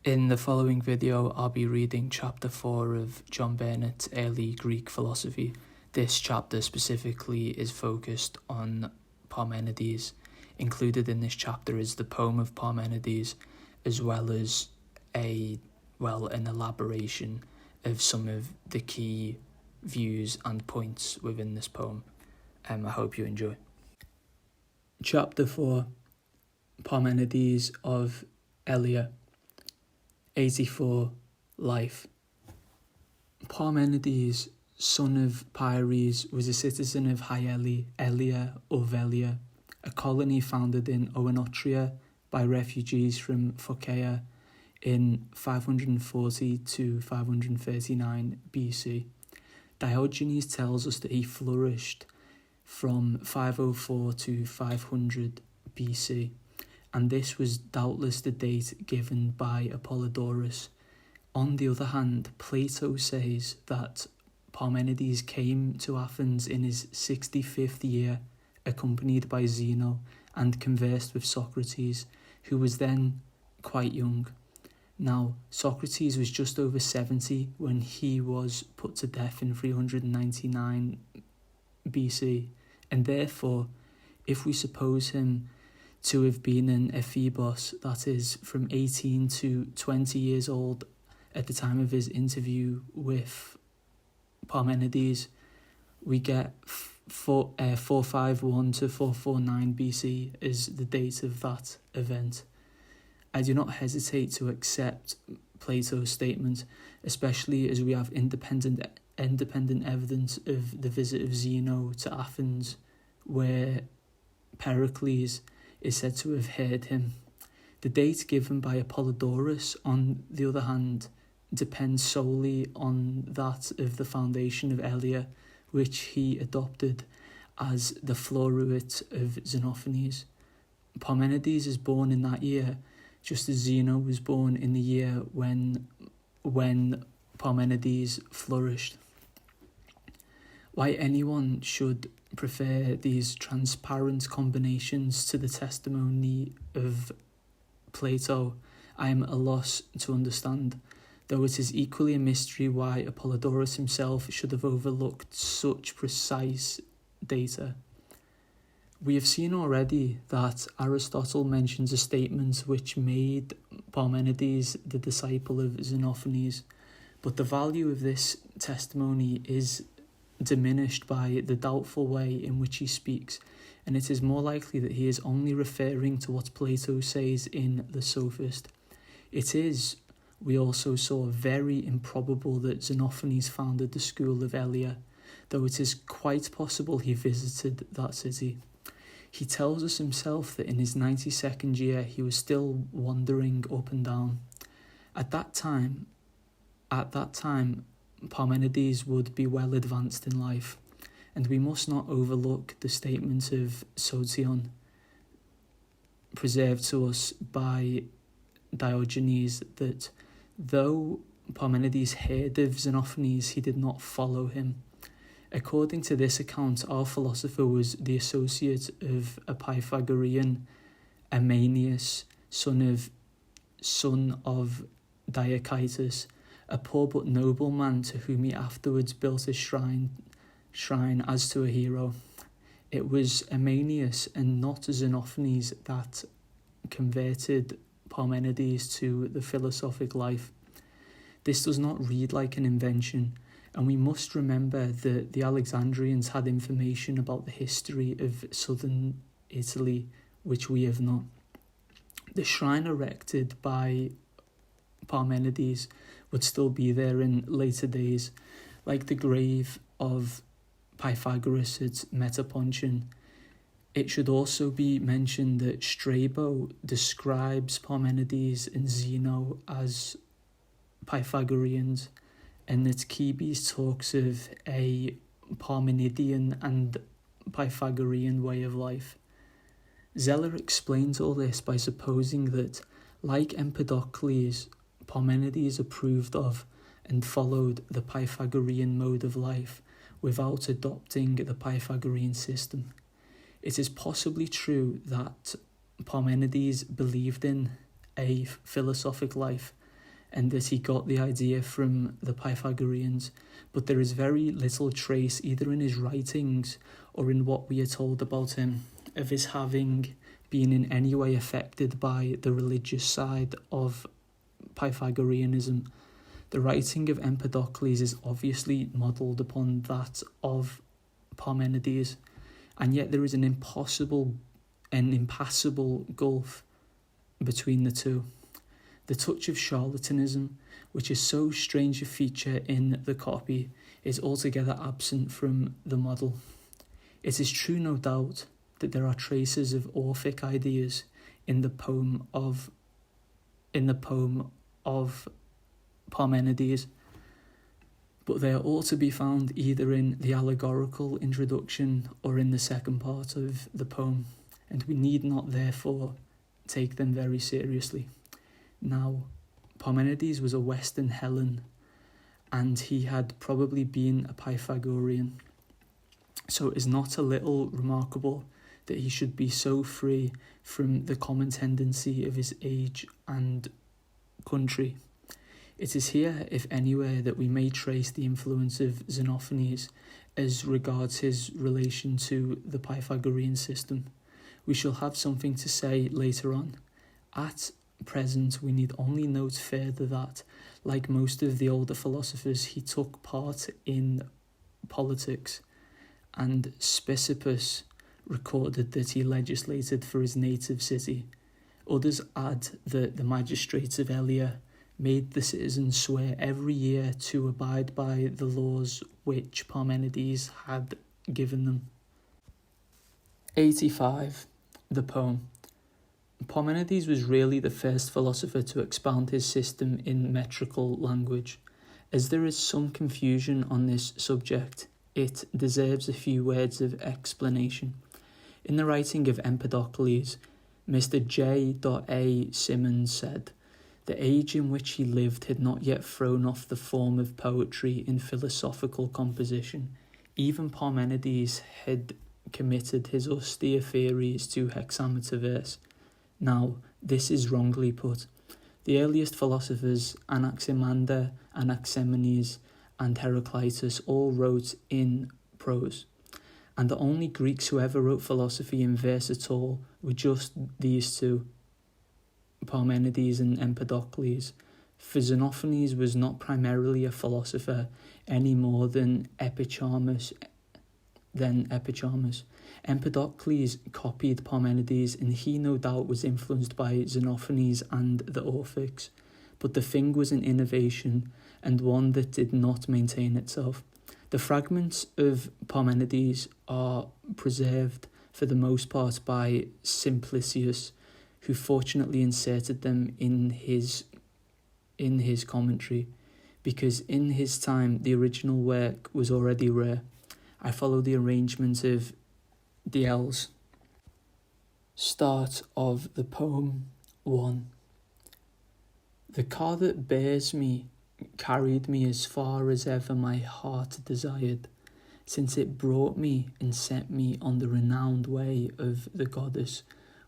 In the following video, I'll be reading chapter 4 of John Burnet's Early Greek Philosophy. This chapter specifically is focused on Parmenides. Included in this chapter is the Poem of Parmenides, as well as an elaboration of some of the key views and points within this poem. I hope you enjoy. Chapter 4, Parmenides of Elia. 84. Life. Parmenides, son of Pyres, was a citizen of Hyele, Elia or Velia, a colony founded in Oenotria by refugees from Phocaea in 540 to 539 BC. Diogenes tells us that he flourished from 504 to 500 BC. And this was doubtless the date given by Apollodorus. On the other hand, Plato says that Parmenides came to Athens in his 65th year, accompanied by Zeno, and conversed with Socrates, who was then quite young. Now, Socrates was just over 70 when he was put to death in 399 BC, and therefore, if we suppose him to have been an ephebos, that is, from 18 to 20 years old at the time of his interview with Parmenides, we get 451 to 449 BC as the date of that event. I do not hesitate to accept Plato's statement, especially as we have independent evidence of the visit of Zeno to Athens, where Pericles is said to have heard him. The date given by Apollodorus, on the other hand, depends solely on that of the foundation of Elia, which he adopted as the floruit of Xenophanes. Parmenides is born in that year, just as Zeno was born in the year when Parmenides flourished. Why anyone should prefer these transparent combinations to the testimony of Plato, I am at a loss to understand, though it is equally a mystery why Apollodorus himself should have overlooked such precise data. We have seen already that Aristotle mentions a statement which made Parmenides the disciple of Xenophanes, but the value of this testimony is diminished by the doubtful way in which he speaks, and it is more likely that he is only referring to what Plato says in The Sophist. It is, we also saw, very improbable that Xenophanes founded the school of Elia, though it is quite possible he visited that city. He tells us himself that in his 92nd year he was still wandering up and down. At that time, Parmenides would be well advanced in life, and we must not overlook the statement of Sotion, preserved to us by Diogenes, that though Parmenides heard of Xenophanes, he did not follow him. According to this account, our philosopher was the associate of a Pythagorean, Amanius, son of Diachitus, a poor but noble man to whom he afterwards built a shrine as to a hero. It was Amanius and not Xenophanes that converted Parmenides to the philosophic life. This does not read like an invention, and we must remember that the Alexandrians had information about the history of southern Italy, which we have not. The shrine erected by Parmenides would still be there in later days, like the grave of Pythagoras at Metapontion. It should also be mentioned that Strabo describes Parmenides and Zeno as Pythagoreans, and that Cebes talks of a Parmenidean and Pythagorean way of life. Zeller explains all this by supposing that, like Empedocles, Parmenides approved of and followed the Pythagorean mode of life without adopting the Pythagorean system. It is possibly true that Parmenides believed in a philosophic life, and that he got the idea from the Pythagoreans, but there is very little trace either in his writings or in what we are told about him of his having been in any way affected by the religious side of Pythagoreanism. The writing of Empedocles is obviously modelled upon that of Parmenides, and yet there is an impassable gulf between the two. The touch of charlatanism, which is so strange a feature in the copy, is altogether absent from the model. It is true, no doubt, that there are traces of Orphic ideas in the poem of Parmenides, but they are all to be found either in the allegorical introduction or in the second part of the poem, and we need not therefore take them very seriously. Now, Parmenides was a Western Hellen, and he had probably been a Pythagorean, so it is not a little remarkable that he should be so free from the common tendency of his age and country. It is here, if anywhere, that we may trace the influence of Xenophanes as regards his relation to the Pythagorean system. We shall have something to say later on. At present, we need only note further that, like most of the older philosophers, he took part in politics, and Speusippus recorded that he legislated for his native city. Others add that the magistrates of Elia made the citizens swear every year to abide by the laws which Parmenides had given them. 85. The poem. Parmenides was really the first philosopher to expound his system in metrical language. As there is some confusion on this subject, it deserves a few words of explanation. In the writing of Empedocles, Mr. J. A. Symonds said, "The age in which he lived had not yet thrown off the form of poetry in philosophical composition. Even Parmenides had committed his austere theories to hexameter verse. Now, this is wrongly put. The earliest philosophers, Anaximander, Anaximenes, and Heraclitus, all wrote in prose, and the only Greeks who ever wrote philosophy in verse at all were just these two, Parmenides and Empedocles. For Xenophanes was not primarily a philosopher any more than Epicharmus. Empedocles copied Parmenides, and he no doubt was influenced by Xenophanes and the Orphics, but the thing was an innovation, and one that did not maintain itself. The fragments of Parmenides are preserved for the most part by Simplicius, who fortunately inserted them in his commentary, because in his time the original work was already rare. I follow the arrangement of Diels. Start of the poem 1. The car that bears me carried me as far as ever my heart desired, since it brought me and set me on the renowned way of the goddess,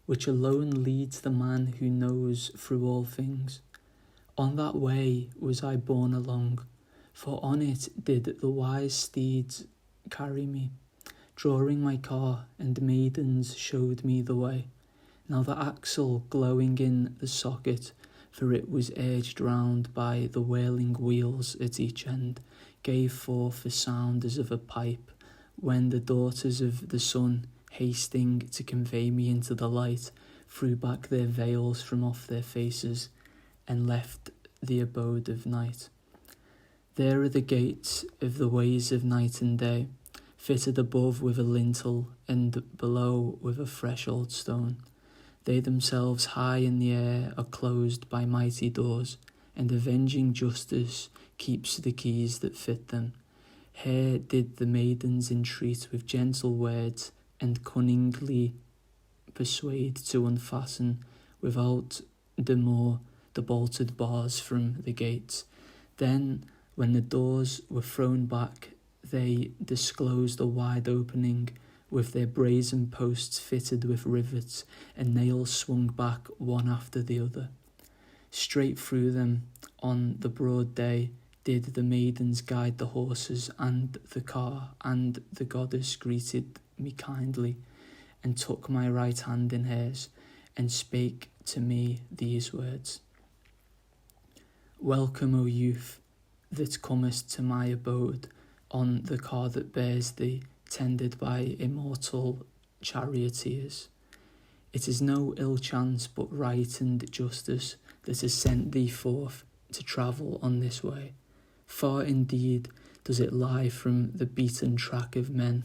which alone leads the man who knows through all things. On that way was I borne along, for on it did the wise steeds carry me, drawing my car, and maidens showed me the way. Now the axle glowing in the socket, for it was urged round by the whirling wheels at each end, gave forth a sound as of a pipe, when the daughters of the sun, hasting to convey me into the light, threw back their veils from off their faces, and left the abode of night. There are the gates of the ways of night and day, fitted above with a lintel, and below with a threshold stone. They themselves high in the air are closed by mighty doors, and avenging justice keeps the keys that fit them. Here did the maidens entreat with gentle words, and cunningly persuade to unfasten without demur the bolted bars from the gates. Then, when the doors were thrown back, they disclosed a wide opening, with their brazen posts fitted with rivets, and nails swung back one after the other. Straight through them, on the broad day did the maidens guide the horses and the car, and the goddess greeted me kindly, and took my right hand in hers, and spake to me these words: Welcome, O youth, that comest to my abode, on the car that bears thee, tended by immortal charioteers. It is no ill chance, but right and justice, that has sent thee forth to travel on this way. Far indeed does it lie from the beaten track of men.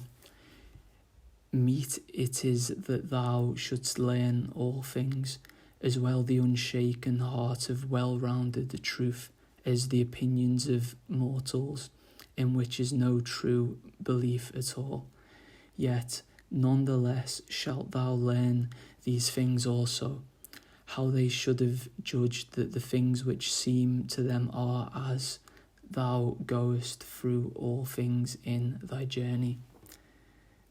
Meet it is that thou shouldst learn all things, as well the unshaken heart of well-rounded truth as the opinions of mortals, in which is no true belief at all. Yet none the less shalt thou learn these things also, how they should have judged that the things which seem to them are, as thou goest through all things in thy journey.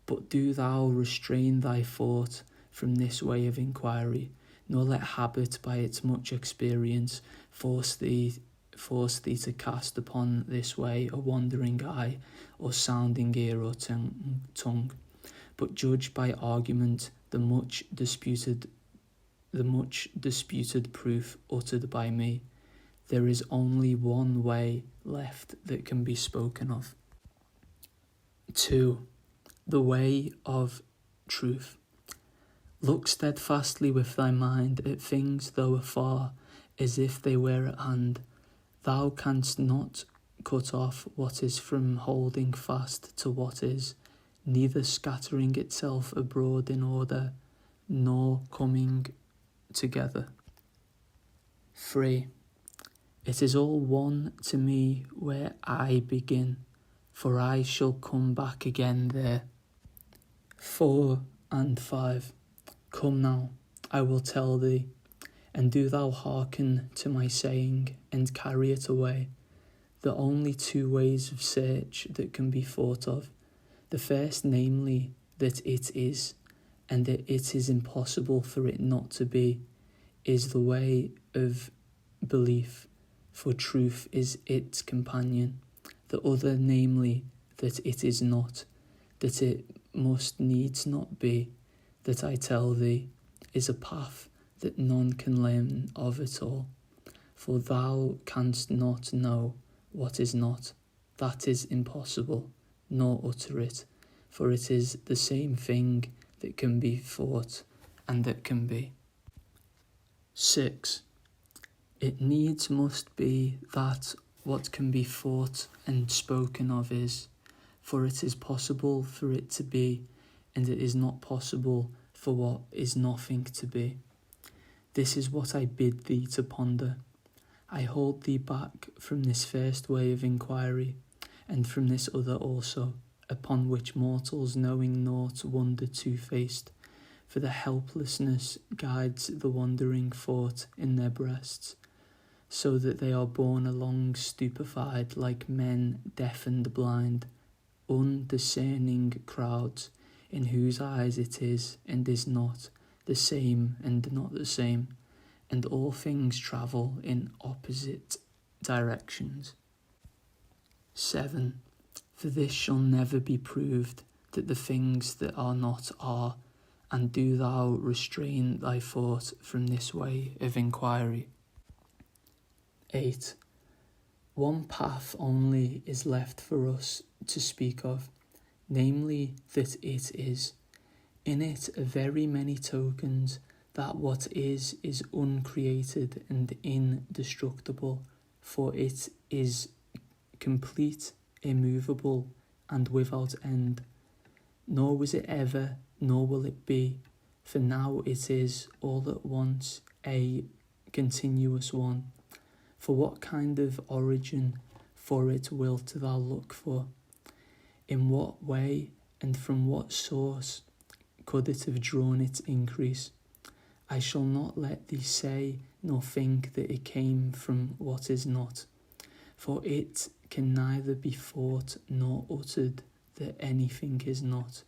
But do thou restrain thy thought from this way of inquiry, nor let habit by its much experience force thee to cast upon this way a wandering eye, or sounding ear, or tongue, but judge by argument the much disputed proof uttered by me. There is only one way left that can be spoken of. 2. The way of truth. Look steadfastly with thy mind at things though afar, as if they were at hand. Thou canst not cut off what is from holding fast to what is, neither scattering itself abroad in order, nor coming together. 3. It is all one to me where I begin, for I shall come back again there. 4 and 5. Come now, I will tell thee, and do thou hearken to my saying, and carry it away. The only 2 ways of search that can be thought of. The first, namely, that it is, and that it is impossible for it not to be, is the way of belief, for truth is its companion. The other, namely, that it is not, that it must needs not be, that I tell thee, is a path that none can learn of at all. For thou canst not know what is not, that is impossible, nor utter it, for it is the same thing that can be thought and that can be. 6. It needs must be that what can be thought and spoken of is, for it is possible for it to be, and it is not possible for what is nothing to be. This is what I bid thee to ponder. I hold thee back from this first way of inquiry, and from this other also, upon which mortals knowing naught wonder two-faced, for the helplessness guides the wandering thought in their breasts, so that they are borne along stupefied like men deaf and blind, undiscerning crowds, in whose eyes it is and is not, the same and not the same, and all things travel in opposite directions. 7. For this shall never be proved, that the things that are not are, and do thou restrain thy thought from this way of inquiry. 8. One path only is left for us to speak of, namely that it is. In it are very many tokens that what is uncreated and indestructible, for it is complete, immovable, and without end. Nor was it ever, nor will it be, for now it is all at once a continuous one. For what kind of origin for it wilt thou look for? In what way and from what source could it have drawn its increase? I shall not let thee say nor think that it came from what is not, for it can neither be thought nor uttered that anything is not.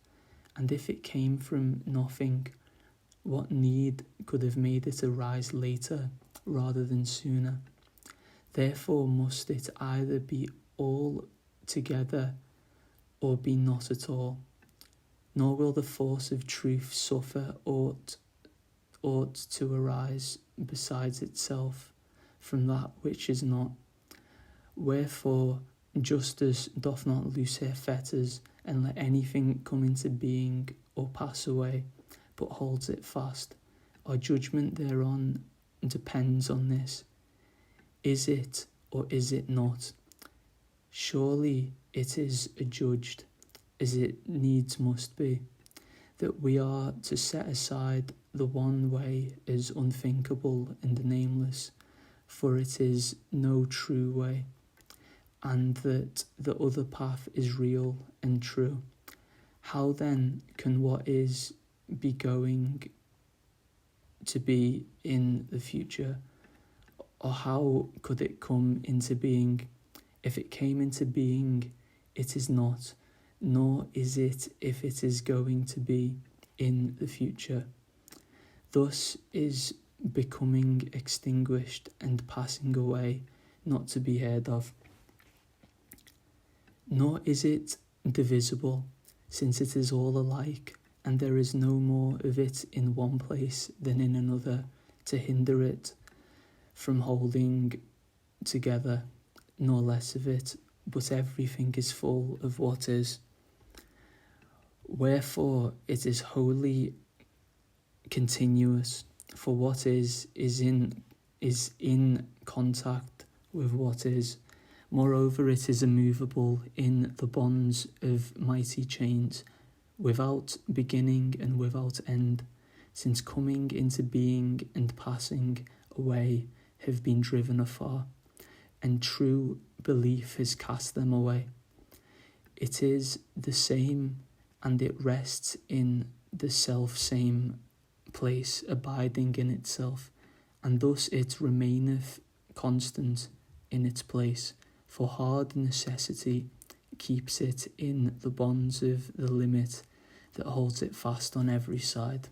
And if it came from nothing, what need could have made it arise later rather than sooner? Therefore must it either be all together or be not at all. Nor will the force of truth suffer aught to arise besides itself from that which is not. Wherefore justice doth not loose her fetters, and let anything come into being or pass away, but holds it fast. Our judgment thereon depends on this. Is it or is it not? Surely it is adjudged, as it needs must be, that we are to set aside the one way as unthinkable and nameless, for it is no true way, and that the other path is real and true. How then can what is be going to be in the future? Or how could it come into being? If it came into being, it is not, nor is it if it is going to be in the future. Thus is becoming extinguished and passing away, not to be heard of. Nor is it divisible, since it is all alike, and there is no more of it in one place than in another to hinder it from holding together, nor less of it, but everything is full of what is. Wherefore it is wholly continuous, for what is in contact with what is. Moreover, it is immovable in the bonds of mighty chains, without beginning and without end, since coming into being and passing away have been driven afar, and true belief has cast them away. It is the same, and it rests in the self-same place, abiding in itself, and thus it remaineth constant in its place, for hard necessity keeps it in the bonds of the limit that holds it fast on every side.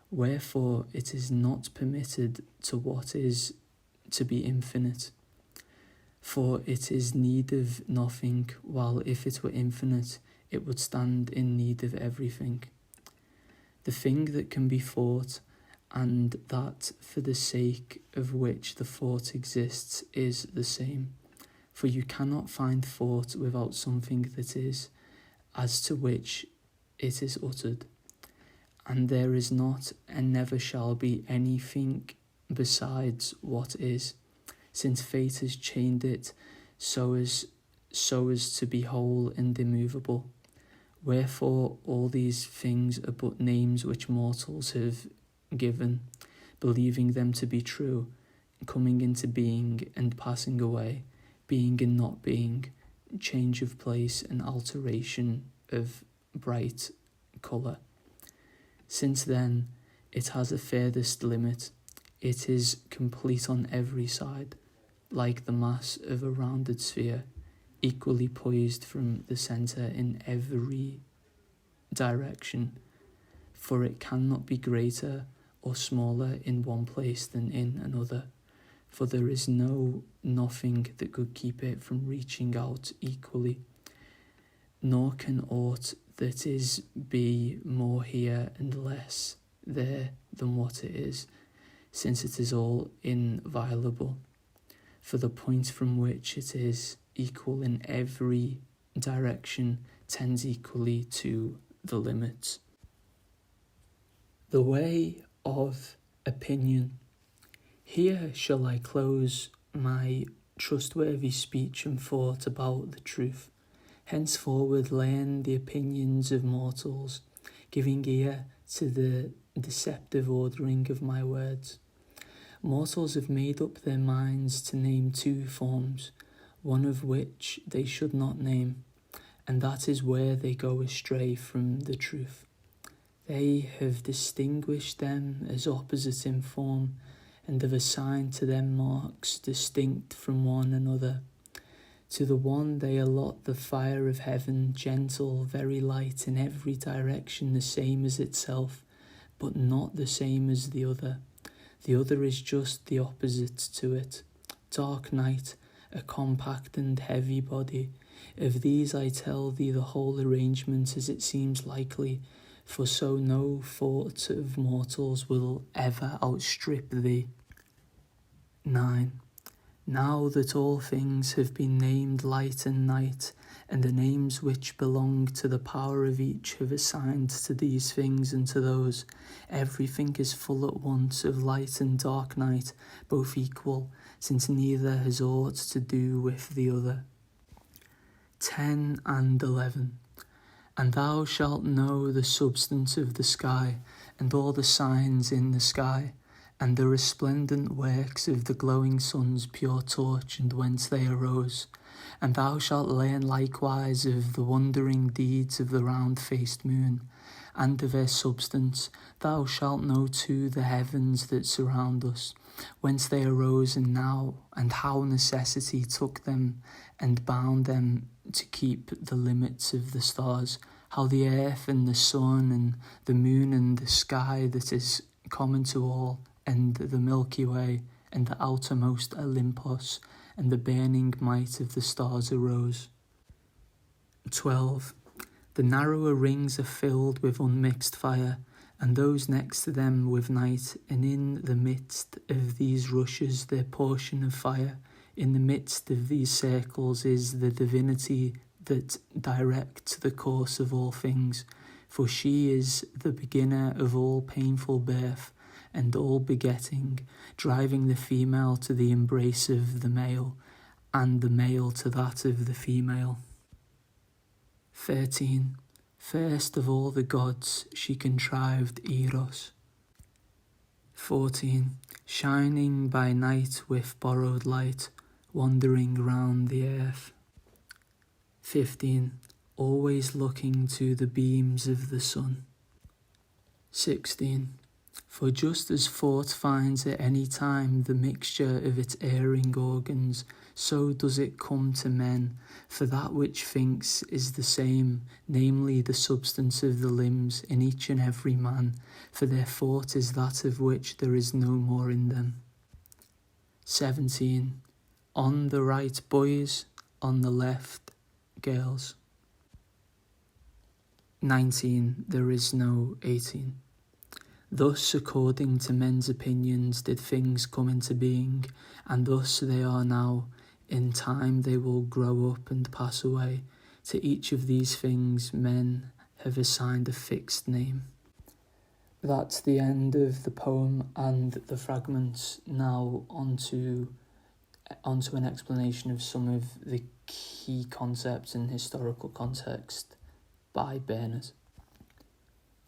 Wherefore it is not permitted to what is to be infinite, for it is need of nothing, while if it were infinite, it would stand in need of everything. The thing that can be thought, and that for the sake of which the thought exists, is the same. For you cannot find thought without something that is, as to which it is uttered. And there is not and never shall be anything besides what is, since fate has chained it so as to be whole and immovable. Wherefore all these things are but names which mortals have given, believing them to be true, coming into being and passing away, being and not being, change of place and alteration of bright colour. Since then it has a furthest limit, it is complete on every side, like the mass of a rounded sphere, equally poised from the centre in every direction, for it cannot be greater or smaller in one place than in another, for there is nothing that could keep it from reaching out equally, nor can aught that is be more here and less there than what it is, since it is all inviolable, for the point from which it is equal in every direction tends equally to the limits. The way of opinion. Here shall I close my trustworthy speech and thought about the truth. Henceforward learn the opinions of mortals, giving ear to the deceptive ordering of my words. Mortals have made up their minds to name two forms, one of which they should not name, and that is where they go astray from the truth. They have distinguished them as opposite in form, and have assigned to them marks distinct from one another. To the one they allot the fire of heaven, gentle, very light in every direction, the same as itself, but not the same as the other. The other is just the opposite to it, dark night, a compact and heavy body. Of these I tell thee the whole arrangement as it seems likely, for so no thought of mortals will ever outstrip thee. 9. Now that all things have been named light and night, and the names which belong to the power of each have assigned to these things and to those, everything is full at once of light and dark night, both equal, since neither has aught to do with the other. 10 and 11. And thou shalt know the substance of the sky, and all the signs in the sky, and the resplendent works of the glowing sun's pure torch, and whence they arose. And thou shalt learn likewise of the wondering deeds of the round-faced moon, and of their substance. Thou shalt know too the heavens that surround us, whence they arose and now, and how necessity took them and bound them to keep the limits of the stars, how the earth and the sun and the moon and the sky that is common to all, and the Milky Way, and the outermost Olympus, and the burning might of the stars arose. 12. The narrower rings are filled with unmixed fire, and those next to them with night, and in the midst of these rushes their portion of fire. In the midst of these circles is the divinity that directs the course of all things, for she is the beginner of all painful birth, and all begetting, driving the female to the embrace of the male, and the male to that of the female. 13. First of all the gods she contrived Eros. 14. Shining by night with borrowed light, wandering round the earth. 15. Always looking to the beams of the sun. 16. For just as thought finds at any time the mixture of its erring organs, so does it come to men, for that which thinks is the same, namely the substance of the limbs in each and every man, for their thought is that of which there is no more in them. 17. On the right, boys, on the left, girls. 19. There is no 18. Thus, according to men's opinions, did things come into being, and thus they are now. In time they will grow up and pass away. To each of these things men have assigned a fixed name. That's the end of the poem and the fragments. Now onto an explanation of some of the key concepts in historical context by Burnet.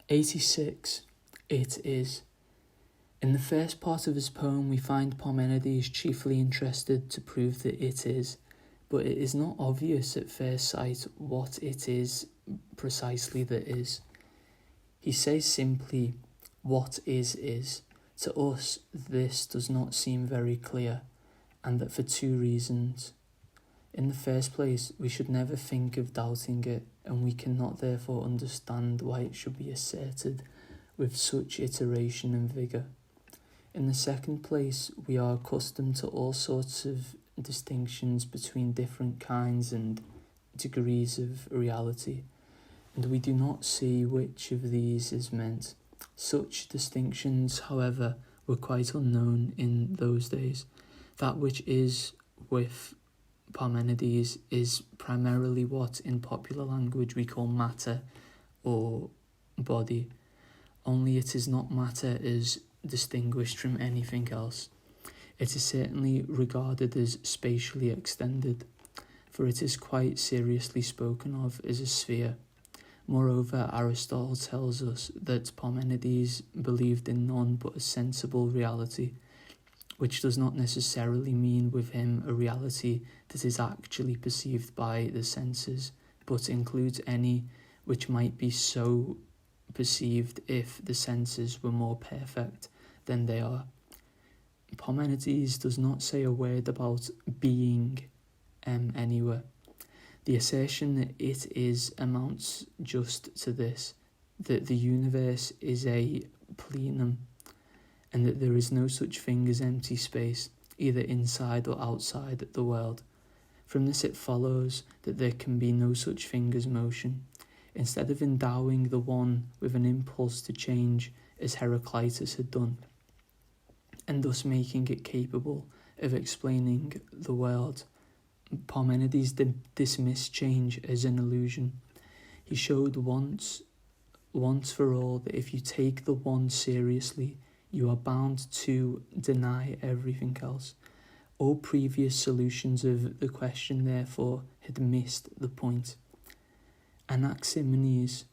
86. It is. In the first part of his poem we find Parmenides chiefly interested to prove that it is, but it is not obvious at first sight what it is precisely that is. He says simply, what is. To us this does not seem very clear, and that for two reasons. In the first place, we should never think of doubting it, and we cannot therefore understand why it should be asserted with such iteration and vigour. In the second place, we are accustomed to all sorts of distinctions between different kinds and degrees of reality, and we do not see which of these is meant. Such distinctions, however, were quite unknown in those days. That which is with Parmenides is primarily what in popular language we call matter or body, only it is not matter as distinguished from anything else. It is certainly regarded as spatially extended, for it is quite seriously spoken of as a sphere. Moreover, Aristotle tells us that Parmenides believed in none but a sensible reality, which does not necessarily mean with him a reality that is actually perceived by the senses, but includes any which might be so perceived if the senses were more perfect than they are. Parmenides does not say a word about being anywhere. The assertion that it is amounts just to this, that the universe is a plenum, and that there is no such thing as empty space. either inside or outside the world. From this it follows that there can be no such thing as motion. Instead of endowing the one with an impulse to change as Heraclitus had done, and thus making it capable of explaining the world, Parmenides dismissed change as an illusion. He showed once for all that if you take the one seriously, you are bound to deny everything else. All previous solutions of the question, therefore, had missed the point. Anaximenes,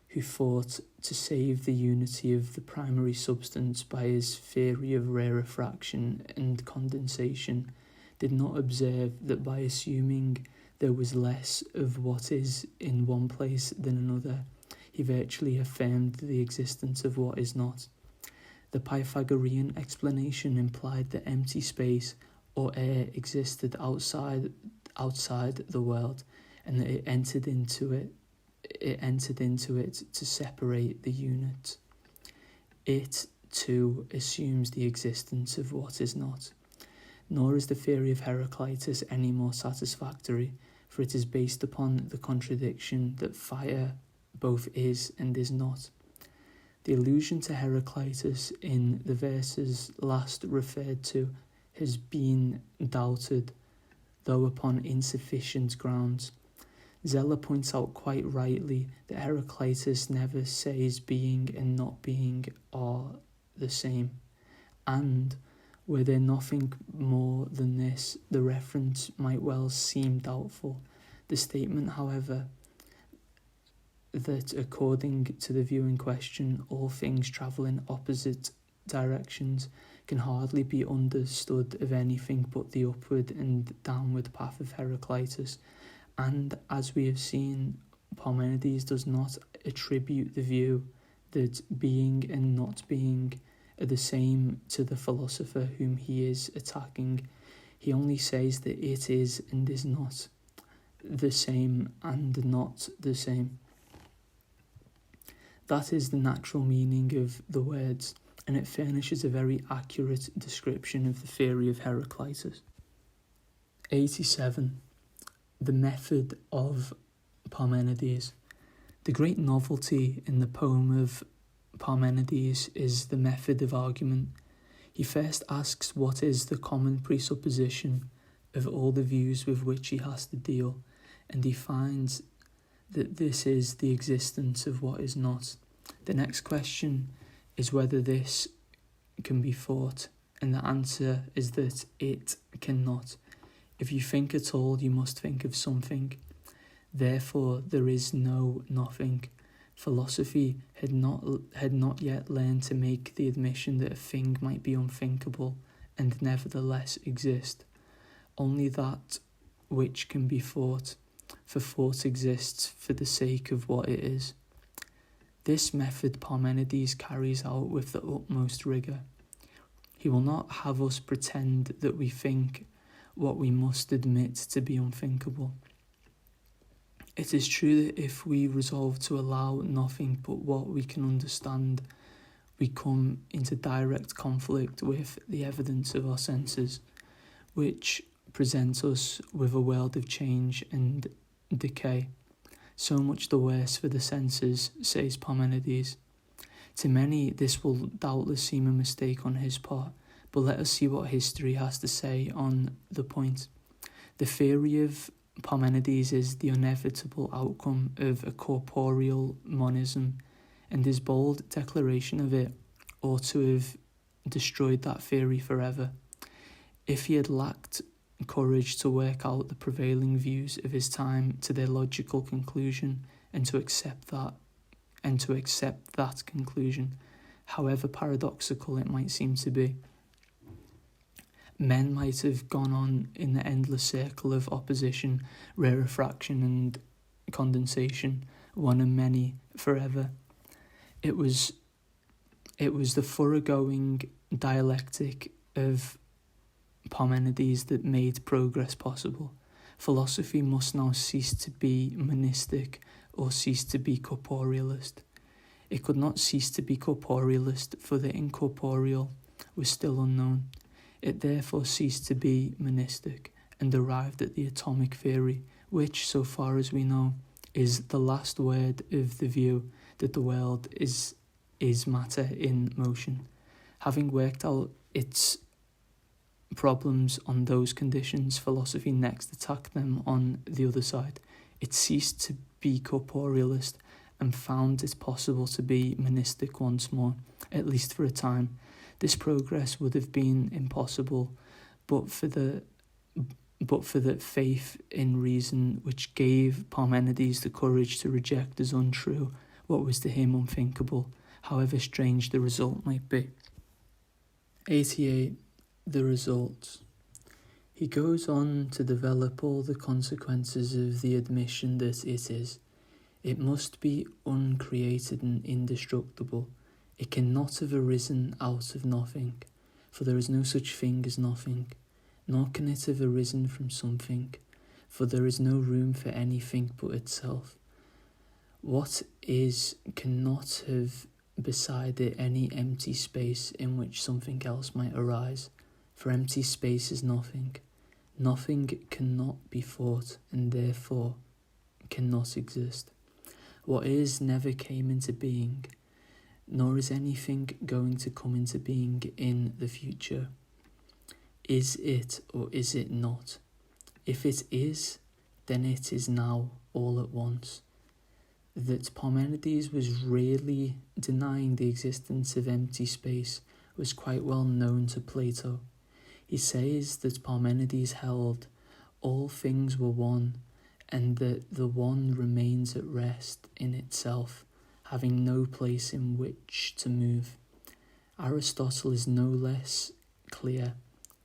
who fought to save the unity of the primary substance by his theory of rarefaction and condensation, did not observe that by assuming there was less of what is in one place than another, he virtually affirmed the existence of what is not. The Pythagorean explanation implied that empty space or air existed outside the world, and that it entered into it to separate the unit. It, too, assumes the existence of what is not. Nor is the theory of Heraclitus any more satisfactory, for it is based upon the contradiction that fire both is and is not. The allusion to Heraclitus in the verses last referred to has been doubted, though upon insufficient grounds. Zeller points out quite rightly that Heraclitus never says being and not being are the same, and were there nothing more than this, the reference might well seem doubtful. The statement, however, that according to the view in question, all things travel in opposite directions, can hardly be understood of anything but the upward and downward path of Heraclitus, and as we have seen, Parmenides does not attribute the view that being and not being are the same to the philosopher whom he is attacking. He only says that it is and is not the same and not the same. That is the natural meaning of the words, and it furnishes a very accurate description of the theory of Heraclitus. 87. The method of Parmenides. The great novelty in the poem of Parmenides is the method of argument. He first asks what is the common presupposition of all the views with which he has to deal, and he finds that this is the existence of what is not. The next question is whether this can be thought, and the answer is that it cannot. If you think at all, you must think of something. Therefore, there is no nothing. Philosophy had not yet learned to make the admission that a thing might be unthinkable and nevertheless exist. Only that which can be thought, for thought exists for the sake of what it is. This method Parmenides carries out with the utmost rigour. He will not have us pretend that we think what we must admit to be unthinkable. It is true that if we resolve to allow nothing but what we can understand, we come into direct conflict with the evidence of our senses, which present us with a world of change and decay. So much the worse for the senses, says Parmenides. To many, this will doubtless seem a mistake on his part, but let us see what history has to say on the point. The theory of Parmenides is the inevitable outcome of a corporeal monism, and his bold declaration of it ought to have destroyed that theory forever. If he had lacked courage to work out the prevailing views of his time to their logical conclusion and to accept that conclusion, however paradoxical it might seem to be, men might have gone on in the endless circle of opposition, rarefaction and condensation, one and many, forever. It was the thoroughgoing dialectic of Parmenides that made progress possible. Philosophy must now cease to be monistic or cease to be corporealist. It could not cease to be corporealist, for the incorporeal was still unknown. It therefore ceased to be monistic and arrived at the atomic theory, which, so far as we know, is the last word of the view that the world is matter in motion. Having worked out its problems on those conditions, philosophy next attacked them on the other side. It ceased to be corporealist and found it possible to be monistic once more, at least for a time. This progress would have been impossible but for the faith in reason which gave Parmenides the courage to reject as untrue what was to him unthinkable, however strange the result might be. 88. The results. He goes on to develop all the consequences of the admission that it must be uncreated and indestructible. It cannot have arisen out of nothing, for there is no such thing as nothing, nor can it have arisen from something, for there is no room for anything but itself. What is cannot have beside it any empty space in which something else might arise, for empty space is nothing. Nothing cannot be thought, and therefore cannot exist. What is never came into being, nor is anything going to come into being in the future. Is it or is it not? If it is, then it is now all at once. That Parmenides was really denying the existence of empty space was quite well known to Plato. He says that Parmenides held all things were one, and that the one remains at rest in itself, having no place in which to move. Aristotle is no less clear.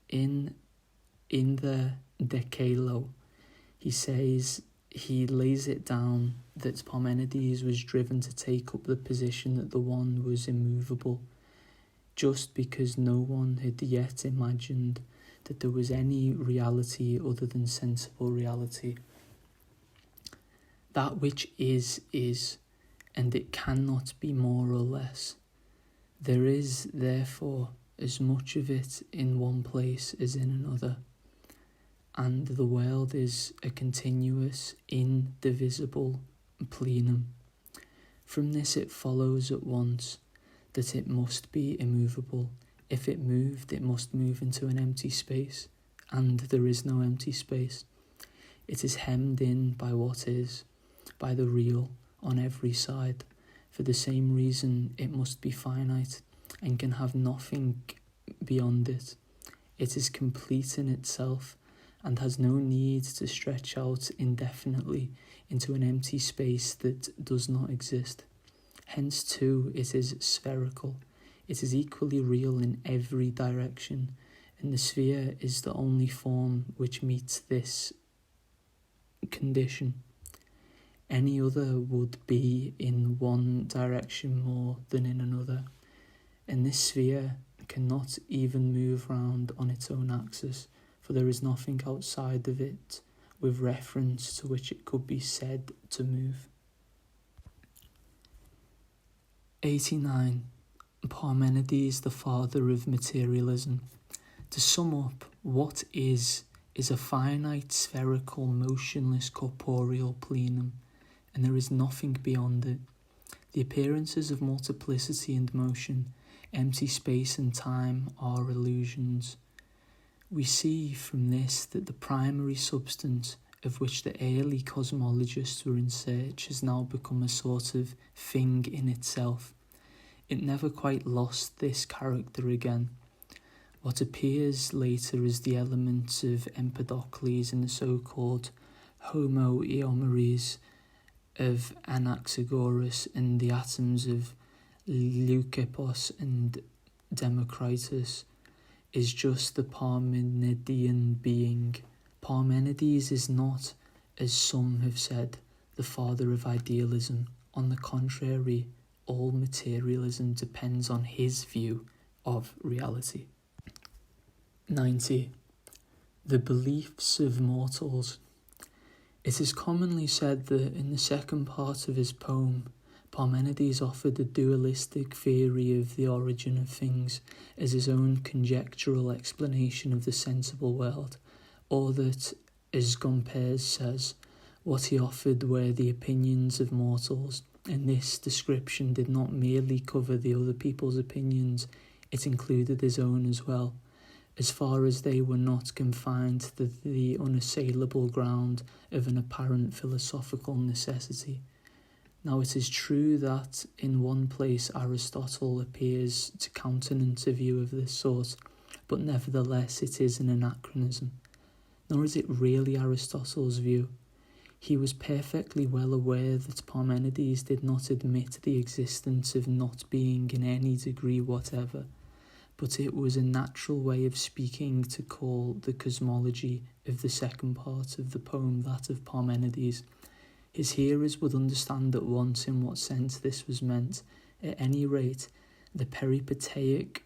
In the Decalo, he says, he lays it down that Parmenides was driven to take up the position that the one was immovable, just because no one had yet imagined that there was any reality other than sensible reality. That which is, and it cannot be more or less. There is, therefore, as much of it in one place as in another, and the world is a continuous, indivisible plenum. From this it follows at once that it must be immovable. If it moved, it must move into an empty space, and there is no empty space. It is hemmed in by what is, by the real, on every side. For the same reason, it must be finite, and can have nothing beyond it. It is complete in itself, and has no need to stretch out indefinitely into an empty space that does not exist. Hence too it is spherical. It is equally real in every direction, and the sphere is the only form which meets this condition. Any other would be in one direction more than in another, and this sphere cannot even move round on its own axis, for there is nothing outside of it with reference to which it could be said to move. 89. Parmenides, the father of materialism. To sum up, what is a finite, spherical, motionless, corporeal plenum, and there is nothing beyond it. The appearances of multiplicity and motion, empty space and time are illusions. We see from this that the primary substance of which the early cosmologists were in search has now become a sort of thing in itself. It never quite lost this character again. What appears later as the elements of Empedocles in the so-called Homo Eomeres of Anaxagoras and the atoms of Leucippus and Democritus is just the Parmenidean being. Parmenides is not, as some have said, the father of idealism. On the contrary, all materialism depends on his view of reality. 90. The beliefs of mortals. It is commonly said that in the second part of his poem, Parmenides offered a dualistic theory of the origin of things as his own conjectural explanation of the sensible world, or that, as Gutenberg says, what he offered were the opinions of mortals, and this description did not merely cover the other people's opinions, it included his own as well, as far as they were not confined to the unassailable ground of an apparent philosophical necessity. Now it is true that in one place Aristotle appears to countenance a view of this sort, but nevertheless it is an anachronism. Nor is it really Aristotle's view. He was perfectly well aware that Parmenides did not admit the existence of not being in any degree whatever, but it was a natural way of speaking to call the cosmology of the second part of the poem that of Parmenides. His hearers would understand at once in what sense this was meant. At any rate, the peripateic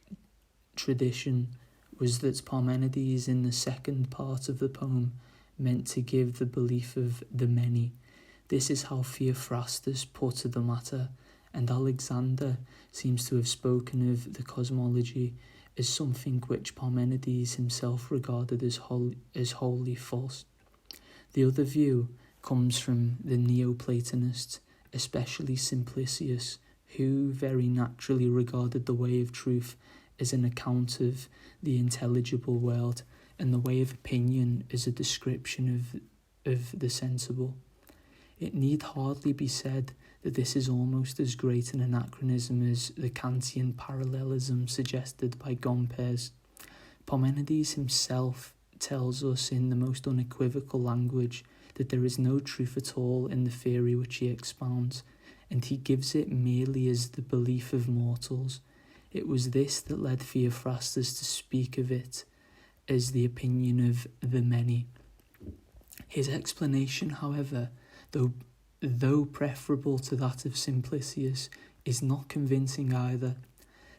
tradition was that Parmenides in the second part of the poem meant to give the belief of the many. This is how Theophrastus put the matter, and Alexander seems to have spoken of the cosmology as something which Parmenides himself regarded as wholly false. The other view comes from the Neoplatonists, especially Simplicius, who very naturally regarded the way of truth as an account of the intelligible world, and the way of opinion as a description of the sensible. It need hardly be said that this is almost as great an anachronism as the Kantian parallelism suggested by Gutenberg. Parmenides himself tells us in the most unequivocal language that there is no truth at all in the theory which he expounds, and he gives it merely as the belief of mortals. It was this that led Theophrastus to speak of it as the opinion of the many. His explanation, however, though preferable to that of Simplicius, is not convincing either.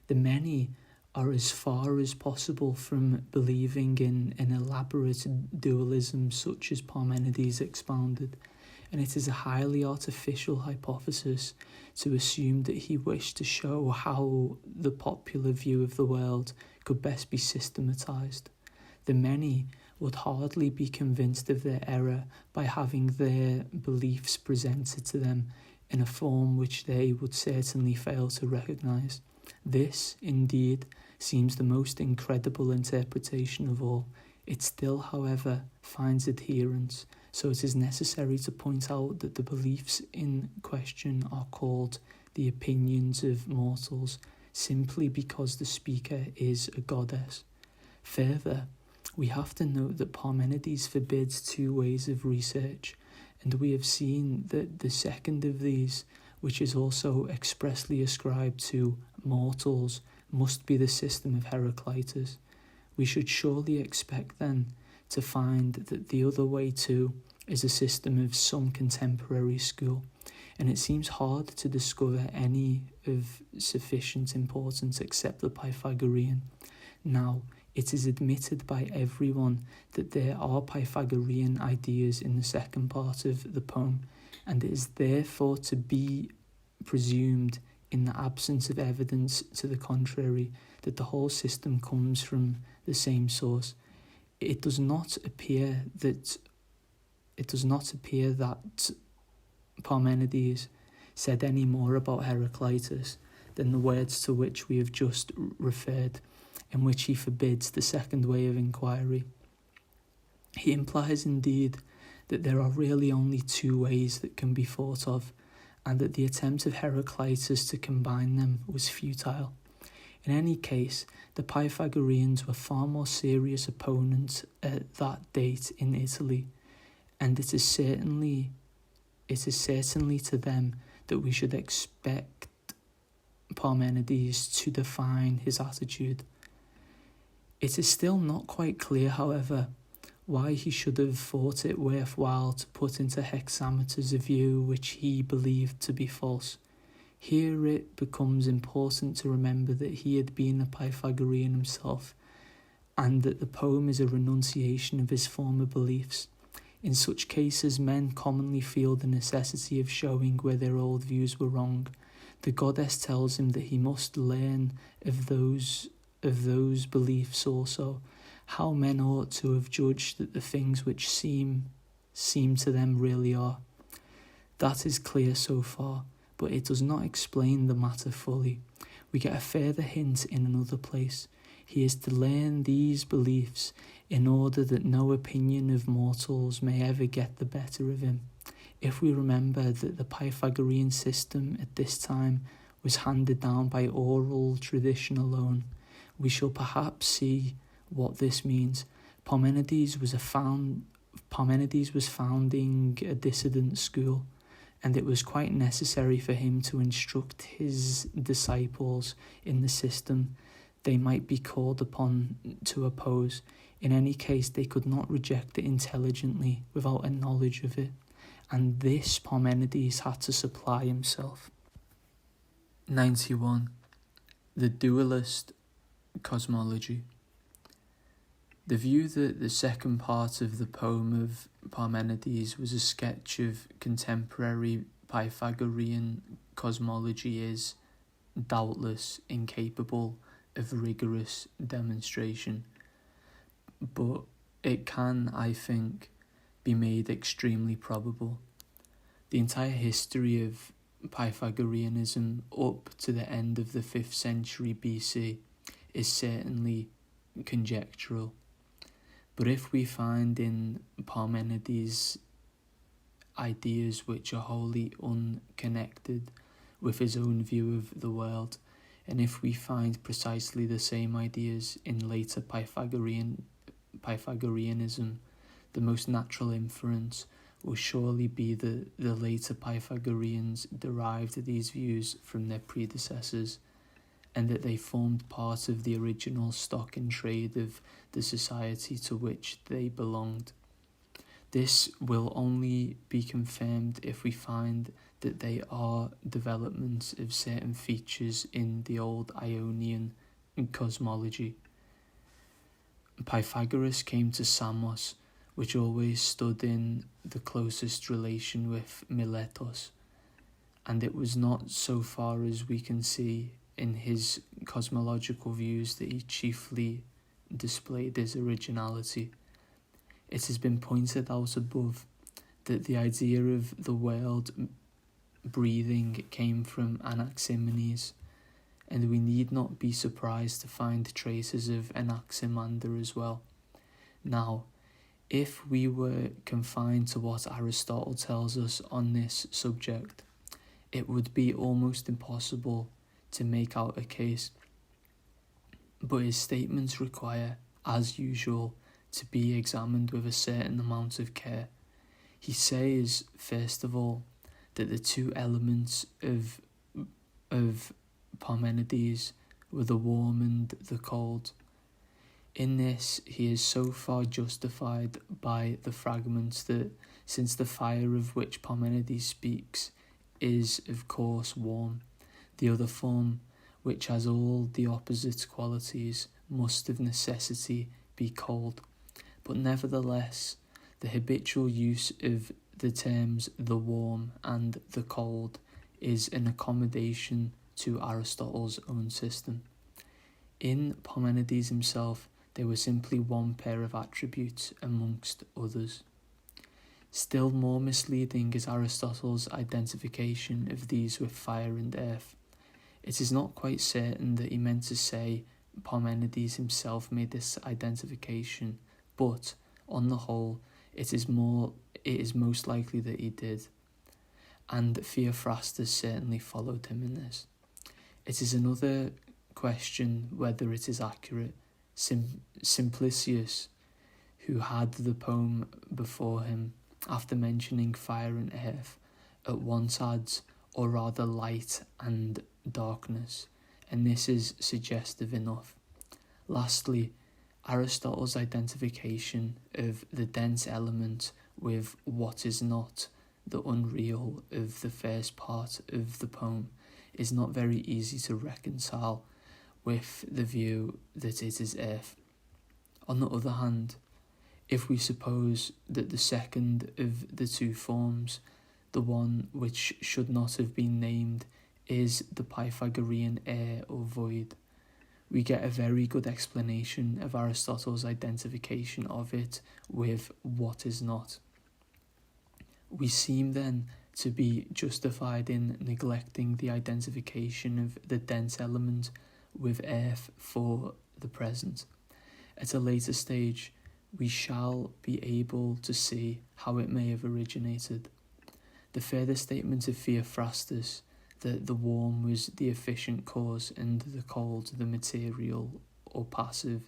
The many are as far as possible from believing in an elaborate dualism such as Parmenides expounded, and it is a highly artificial hypothesis to assume that he wished to show how the popular view of the world could best be systematized. The many would hardly be convinced of their error by having their beliefs presented to them in a form which they would certainly fail to recognize. This, indeed, seems the most incredible interpretation of all. It still, however, finds adherents, so it is necessary to point out that the beliefs in question are called the opinions of mortals, simply because the speaker is a goddess. Further, we have to note that Parmenides forbids two ways of research, and we have seen that the second of these, which is also expressly ascribed to mortals, must be the system of Heraclitus. We should surely expect then to find that the other way too is a system of some contemporary school, and it seems hard to discover any of sufficient importance except the Pythagorean. Now, it is admitted by everyone that there are Pythagorean ideas in the second part of the poem, and it is therefore to be presumed, in the absence of evidence to the contrary, that the whole system comes from the same source. It does not appear that Parmenides said any more about Heraclitus than the words to which we have just referred, in which he forbids the second way of inquiry. He implies indeed that there are really only two ways that can be thought of, and that the attempt of Heraclitus to combine them was futile. In any case, the Pythagoreans were far more serious opponents at that date in Italy, and it is certainly to them that we should expect Parmenides to define his attitude. It is still not quite clear, however, why he should have thought it worthwhile to put into hexameters a view which he believed to be false. Here it becomes important to remember that he had been a Pythagorean himself, and that the poem is a renunciation of his former beliefs. In such cases, men commonly feel the necessity of showing where their old views were wrong. The goddess tells him that he must learn of those beliefs also, how men ought to have judged that the things which seem to them really are. That is clear so far, but it does not explain the matter fully. We get a further hint in another place. He is to learn these beliefs in order that no opinion of mortals may ever get the better of him. If we remember that the Pythagorean system at this time was handed down by oral tradition alone, we shall perhaps see what this means. Parmenides was founding a dissident school, and it was quite necessary for him to instruct his disciples in the system they might be called upon to oppose. In any case, they could not reject it intelligently without a knowledge of it, and this Parmenides had to supply himself. 91. The dualist cosmology. The view that the second part of the poem of Parmenides was a sketch of contemporary Pythagorean cosmology is, doubtless, incapable of rigorous demonstration, but it can, I think, be made extremely probable. The entire history of Pythagoreanism up to the end of the 5th century BC is certainly conjectural. But if we find in Parmenides ideas which are wholly unconnected with his own view of the world, and if we find precisely the same ideas in later Pythagoreanism, the most natural inference will surely be that the later Pythagoreans derived these views from their predecessors, and that they formed part of the original stock in trade of the society to which they belonged. This will only be confirmed if we find that they are developments of certain features in the old Ionian cosmology. Pythagoras came to Samos, which always stood in the closest relation with Miletos, and it was not so far as we can see in his cosmological views that he chiefly displayed his originality. It has been pointed out above that the idea of the world breathing came from Anaximenes, and we need not be surprised to find traces of Anaximander as well. Now, if we were confined to what Aristotle tells us on this subject, it would be almost impossible to make out a case, but his statements require, as usual, to be examined with a certain amount of care. He says, first of all, that the two elements of Parmenides were the warm and the cold. In this, he is so far justified by the fragments that, since the fire of which Parmenides speaks is, of course, warm, the other form, which has all the opposite qualities, must of necessity be cold. But nevertheless, the habitual use of the terms the warm and the cold is an accommodation to Aristotle's own system. In Parmenides himself, there was simply one pair of attributes amongst others. Still more misleading is Aristotle's identification of these with fire and earth. It is not quite certain that he meant to say Parmenides himself made this identification, but, on the whole, it is most likely that he did, and Theophrastus certainly followed him in this. It is another question whether it is accurate. Simplicius, who had the poem before him, after mentioning fire and earth, at once adds, or rather light and darkness, and this is suggestive enough. Lastly, Aristotle's identification of the dense element with what is not the unreal of the first part of the poem is not very easy to reconcile with the view that it is earth. On the other hand, if we suppose that the second of the two forms, the one which should not have been named, is the Pythagorean air or void, we get a very good explanation of Aristotle's identification of it with what is not. We seem then to be justified in neglecting the identification of the dense element with earth for the present. At a later stage, we shall be able to see how it may have originated. The further statement of Theophrastus that the warm was the efficient cause and the cold the material or passive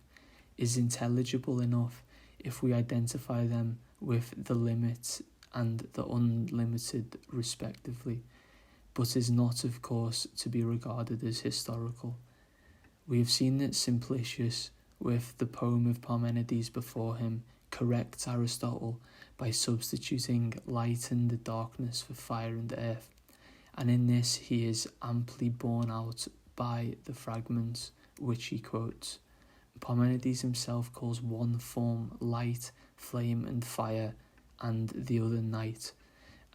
is intelligible enough if we identify them with the limit and the unlimited respectively, but is not, of course, to be regarded as historical. We have seen that Simplicius, with the Poem of Parmenides before him, corrects Aristotle by substituting light and darkness for fire and earth, and in this he is amply borne out by the Fragments which he quotes. Parmenides himself calls one form light, flame and fire, and the other night,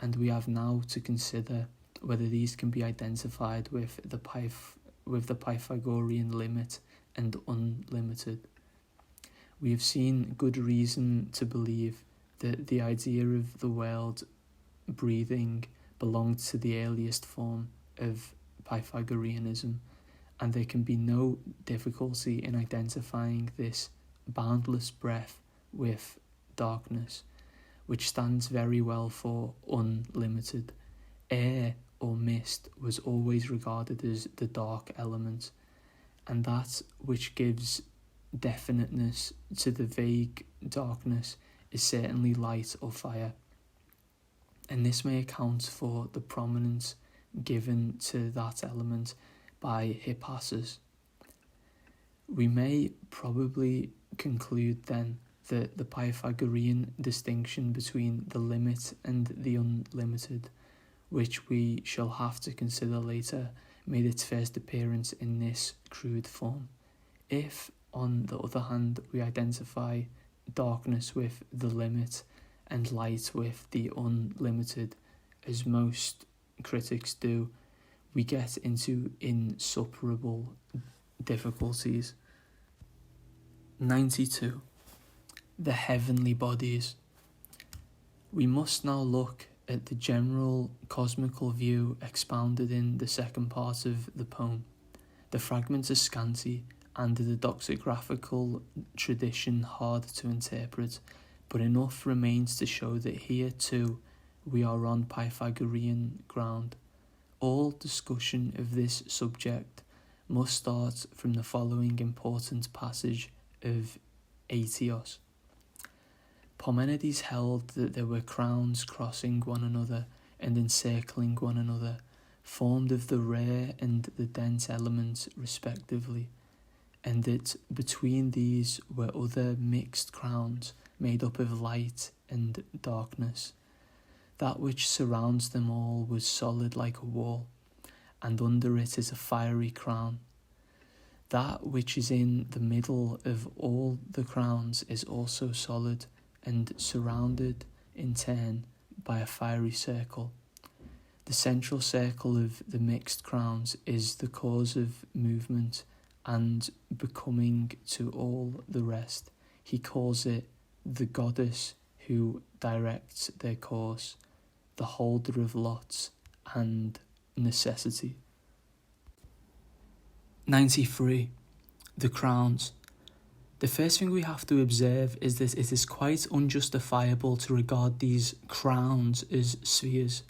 and we have now to consider whether these can be identified with the Pythagorean limit and unlimited. We have seen good reason to believe that the idea of the world breathing belonged to the earliest form of Pythagoreanism, and there can be no difficulty in identifying this boundless breath with darkness, which stands very well for unlimited. Air or mist was always regarded as the dark element, and that which gives definiteness to the vague darkness is certainly light or fire, and this may account for the prominence given to that element by Hippasus. We may probably conclude then that the Pythagorean distinction between the limit and the unlimited, which we shall have to consider later, made its first appearance in this crude form. If, on the other hand, we identify darkness with the limit and light with the unlimited, as most critics do, we get into insuperable difficulties. 92. The heavenly bodies. We must now look at the general cosmical view expounded in the second part of the poem. The fragments are scanty and the doxographical tradition hard to interpret, but enough remains to show that here too we are on Pythagorean ground. All discussion of this subject must start from the following important passage of Aetios. Parmenides held that there were crowns crossing one another and encircling one another, formed of the rare and the dense elements respectively, and that between these were other mixed crowns made up of light and darkness. That which surrounds them all was solid like a wall, and under it is a fiery crown. That which is in the middle of all the crowns is also solid, and surrounded in turn by a fiery circle. The central circle of the mixed crowns is the cause of movement and becoming to all the rest. He calls it the goddess who directs their course, the holder of lots and necessity. 93. The crowns. The first thing we have to observe is that it is quite unjustifiable to regard these crowns as spheres.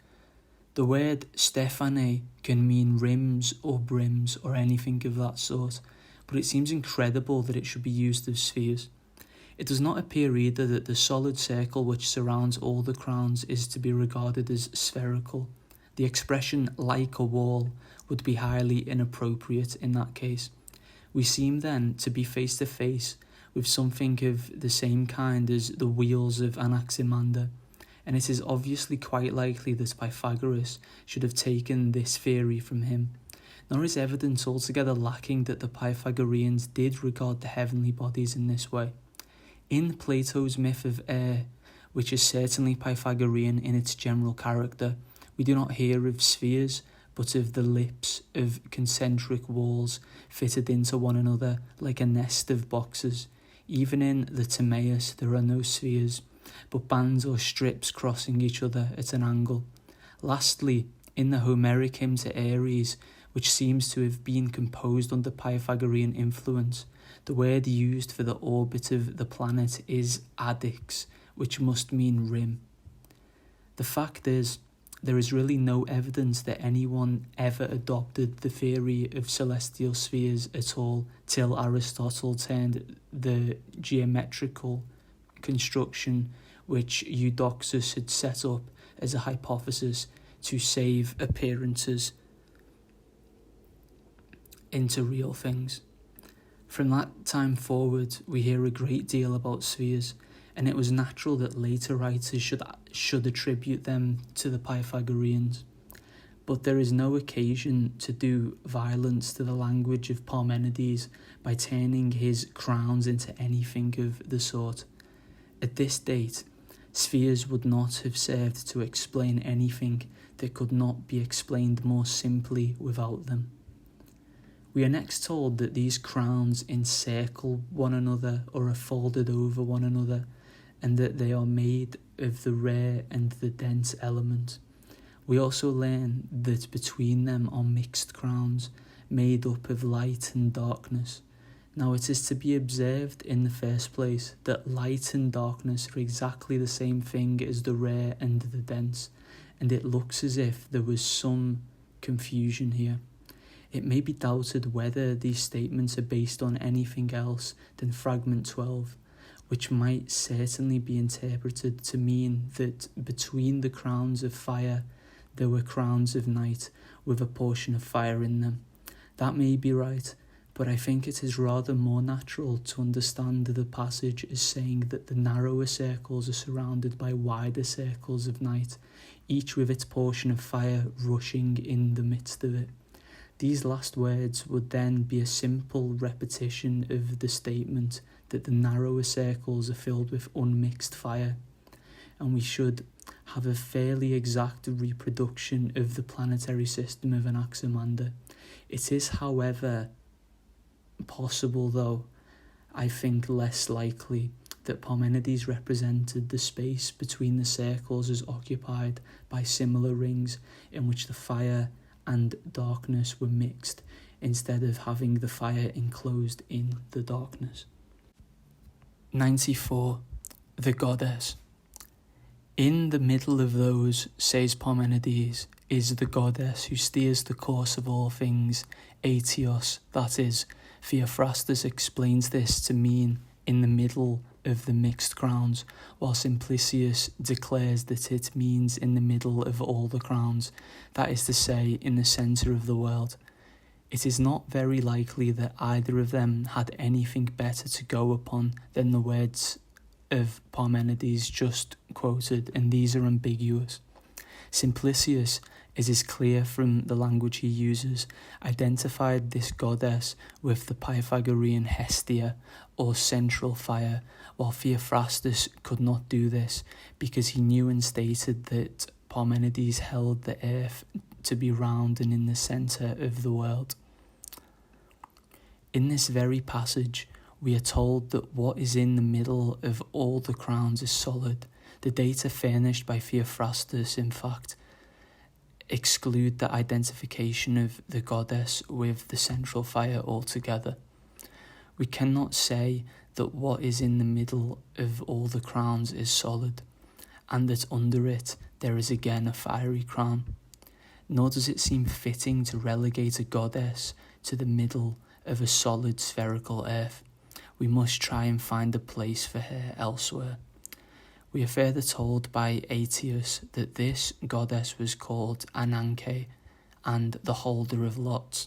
The word Stephane can mean rims or brims or anything of that sort, but it seems incredible that it should be used of spheres. It does not appear either that the solid circle which surrounds all the crowns is to be regarded as spherical. The expression like a wall would be highly inappropriate in that case. We seem then to be face to face with something of the same kind as the wheels of Anaximander, and it is obviously quite likely that Pythagoras should have taken this theory from him. Nor is evidence altogether lacking that the Pythagoreans did regard the heavenly bodies in this way. In Plato's myth of air, which is certainly Pythagorean in its general character, we do not hear of spheres, but of the lips of concentric walls fitted into one another like a nest of boxes. Even in the Timaeus there are no spheres, but bands or strips crossing each other at an angle. Lastly, in the Homeric hymn to Ares, which seems to have been composed under Pythagorean influence, the word used for the orbit of the planet is adix, which must mean rim. The fact is, there is really no evidence that anyone ever adopted the theory of celestial spheres at all till Aristotle turned the geometrical construction which Eudoxus had set up as a hypothesis to save appearances into real things. From that time forward, we hear a great deal about spheres, and it was natural that later writers should attribute them to the Pythagoreans. But there is no occasion to do violence to the language of Parmenides by turning his crowns into anything of the sort. At this date, spheres would not have served to explain anything that could not be explained more simply without them. We are next told that these crowns encircle one another or are folded over one another, and that they are made of the rare and the dense element. We also learn that between them are mixed crowns, made up of light and darkness. Now it is to be observed in the first place that light and darkness are exactly the same thing as the rare and the dense, and it looks as if there was some confusion here. It may be doubted whether these statements are based on anything else than Fragment 12, which might certainly be interpreted to mean that between the crowns of fire there were crowns of night with a portion of fire in them. That may be right, but I think it is rather more natural to understand the passage as saying that the narrower circles are surrounded by wider circles of night, each with its portion of fire rushing in the midst of it. These last words would then be a simple repetition of the statement that the narrower circles are filled with unmixed fire, and we should have a fairly exact reproduction of the planetary system of Anaximander. It is, however, possible, though I think less likely, that Parmenides represented the space between the circles as occupied by similar rings in which the fire and darkness were mixed, instead of having the fire enclosed in the darkness. 94. The Goddess. In the middle of those, says Parmenides, is the goddess who steers the course of all things, Aetios, that is, Theophrastus explains this to mean in the middle of the mixed crowns, while Simplicius declares that it means in the middle of all the crowns, that is to say, in the centre of the world. It is not very likely that either of them had anything better to go upon than the words of Parmenides just quoted, and these are ambiguous. Simplicius, it is clear from the language he uses, identified this goddess with the Pythagorean Hestia, or central fire, while Theophrastus could not do this because he knew and stated that Parmenides held the earth to be round and in the centre of the world. In this very passage, we are told that what is in the middle of all the crowns is solid. The data furnished by Theophrastus, in fact, exclude the identification of the goddess with the central fire altogether. We cannot say that what is in the middle of all the crowns is solid, and that under it there is again a fiery crown. Nor does it seem fitting to relegate a goddess to the middle of a solid spherical earth. We must try and find a place for her elsewhere. We are further told by Aetius that this goddess was called Ananke, and the holder of lots.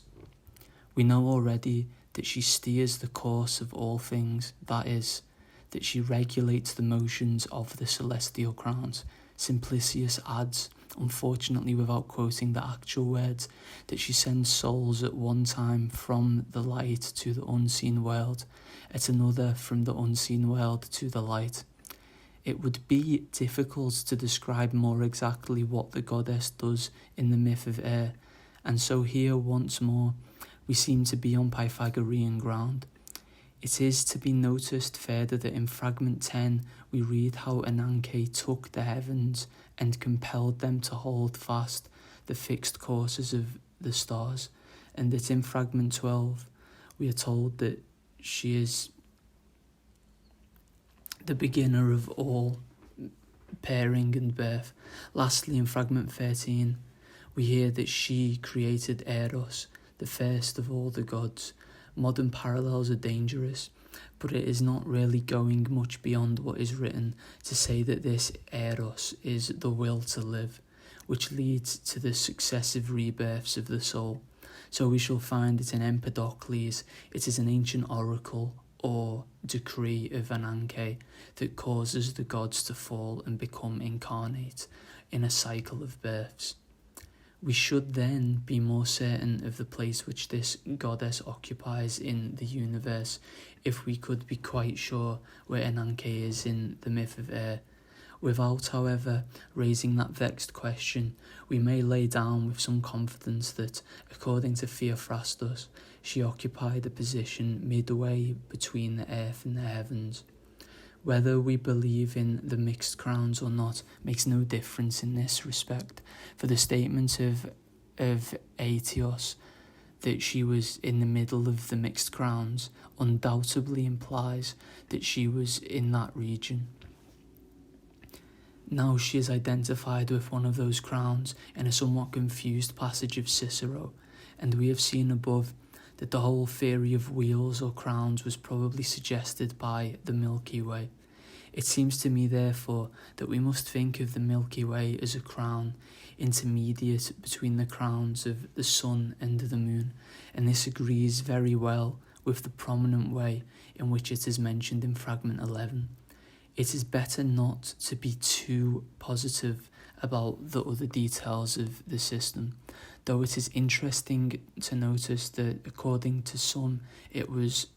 We know already that she steers the course of all things, that is, that she regulates the motions of the celestial crowns, Simplicius adds, unfortunately without quoting the actual words, that she sends souls at one time from the light to the unseen world, at another from the unseen world to the light. It would be difficult to describe more exactly what the goddess does in the myth of air, and so here once more we seem to be on Pythagorean ground. It is to be noticed further that in fragment 10 we read how Ananke took the heavens and compelled them to hold fast the fixed courses of the stars, and that in fragment 12 we are told that she is the beginner of all pairing and birth. Lastly, in fragment 13 we hear that she created Eros, the first of all the gods. Modern parallels are dangerous, but it is not really going much beyond what is written to say that this Eros is the will to live, which leads to the successive rebirths of the soul. So we shall find it in Empedocles. It is an ancient oracle or decree of Ananke that causes the gods to fall and become incarnate in a cycle of births. We should then be more certain of the place which this goddess occupies in the universe if we could be quite sure where Ananke is in the myth of air. Without, however, raising that vexed question, we may lay down with some confidence that, according to Theophrastus, she occupied a position midway between the earth and the heavens. Whether we believe in the mixed crowns or not makes no difference in this respect, for the statement of Aetios that she was in the middle of the mixed crowns undoubtedly implies that she was in that region. Now she is identified with one of those crowns in a somewhat confused passage of Cicero, and we have seen above that the whole theory of wheels or crowns was probably suggested by the Milky Way. It seems to me, therefore, that we must think of the Milky Way as a crown, intermediate between the crowns of the sun and the moon, and this agrees very well with the prominent way in which it is mentioned in fragment 11. It is better not to be too positive about the other details of the system, though it is interesting to notice that according to some it was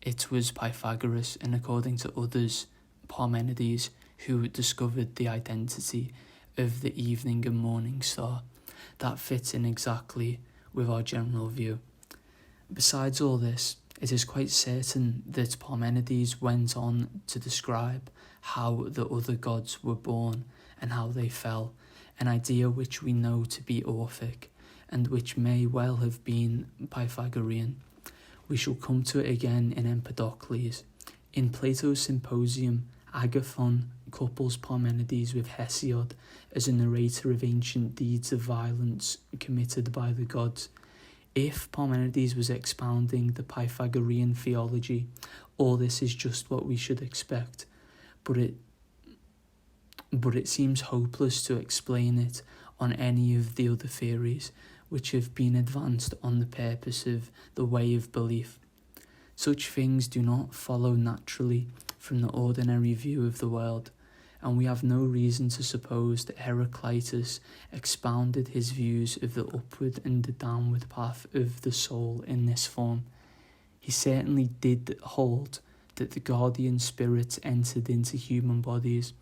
Pythagoras, and according to others Parmenides, who discovered the identity of the evening and morning star. That fits in exactly with our general view. Besides all this, it is quite certain that Parmenides went on to describe how the other gods were born and how they fell, an idea which we know to be Orphic, and which may well have been Pythagorean. We shall come to it again in Empedocles. In Plato's Symposium, Agathon couples Parmenides with Hesiod as a narrator of ancient deeds of violence committed by the gods. If Parmenides was expounding the Pythagorean theology, all this is just what we should expect, but it seems hopeless to explain it on any of the other theories which have been advanced on the purpose of the way of belief. Such things do not follow naturally from the ordinary view of the world, and we have no reason to suppose that Heraclitus expounded his views of the upward and the downward path of the soul in this form. He certainly did hold that the guardian spirits entered into human bodies,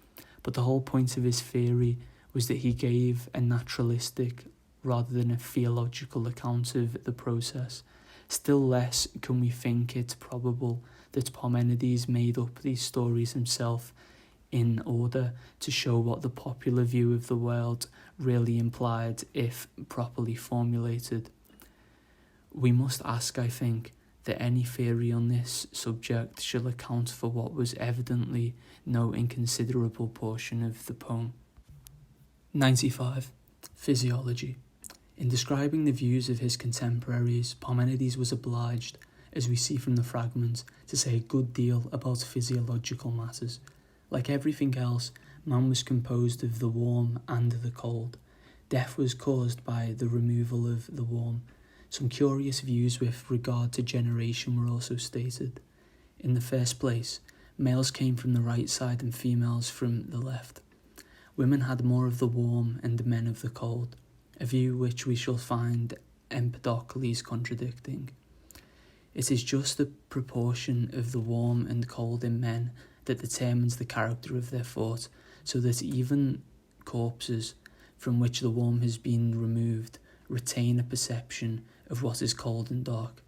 but the whole point of his theory was that he gave a naturalistic rather than a theological account of the process. Still less can we think it probable that Parmenides made up these stories himself in order to show what the popular view of the world really implied if properly formulated. We must ask, I think, that any theory on this subject shall account for what was evidently no inconsiderable portion of the poem. 95. Physiology. In describing the views of his contemporaries, Parmenides was obliged, as we see from the fragment, to say a good deal about physiological matters. Like everything else, man was composed of the warm and the cold. Death was caused by the removal of the warm. Some curious views with regard to generation were also stated. In the first place, males came from the right side and females from the left. Women had more of the warm and men of the cold, a view which we shall find Empedocles contradicting. It is just the proportion of the warm and cold in men that determines the character of their thought, so that even corpses from which the warm has been removed retain a perception of what is cold and dark.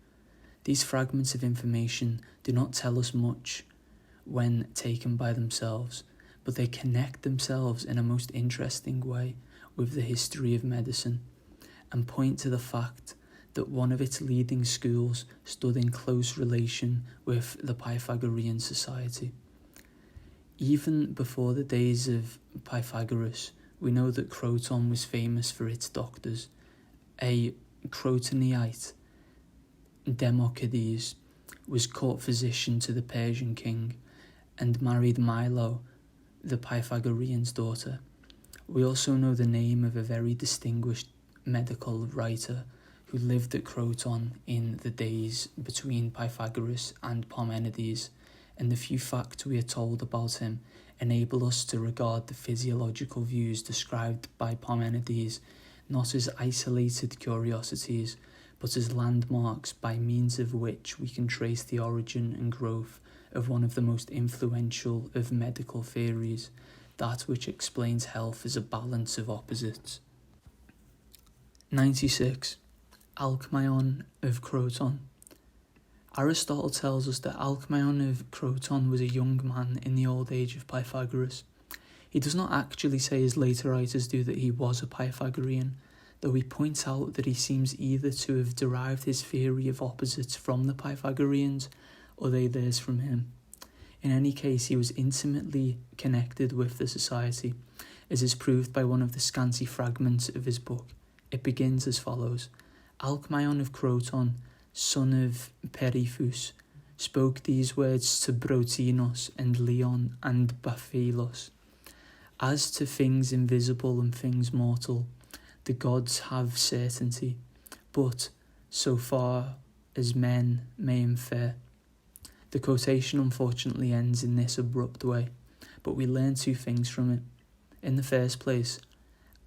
These fragments of information do not tell us much when taken by themselves, but they connect themselves in a most interesting way with the history of medicine, and point to the fact that one of its leading schools stood in close relation with the Pythagorean society. Even before the days of Pythagoras, we know that Croton was famous for its doctors. A Crotoniite, Democedes, was court physician to the Persian king and married Milo, the Pythagorean's daughter. We also know the name of a very distinguished medical writer who lived at Croton in the days between Pythagoras and Parmenides, and the few facts we are told about him enable us to regard the physiological views described by Parmenides not as isolated curiosities, but as landmarks by means of which we can trace the origin and growth of one of the most influential of medical theories, that which explains health as a balance of opposites. 96. Alcmaeon of Croton. Aristotle tells us that Alcmaeon of Croton was a young man in the old age of Pythagoras. He does not actually say, as later writers do, that he was a Pythagorean, though he points out that he seems either to have derived his theory of opposites from the Pythagoreans, or they theirs from him. In any case, he was intimately connected with the society, as is proved by one of the scanty fragments of his book. It begins as follows: Alcmaeon of Croton, son of Periphus, spoke these words to Brotinos and Leon and Baphelos. As to things invisible and things mortal, the gods have certainty, but so far as men may infer. The quotation unfortunately ends in this abrupt way, but we learn two things from it. In the first place,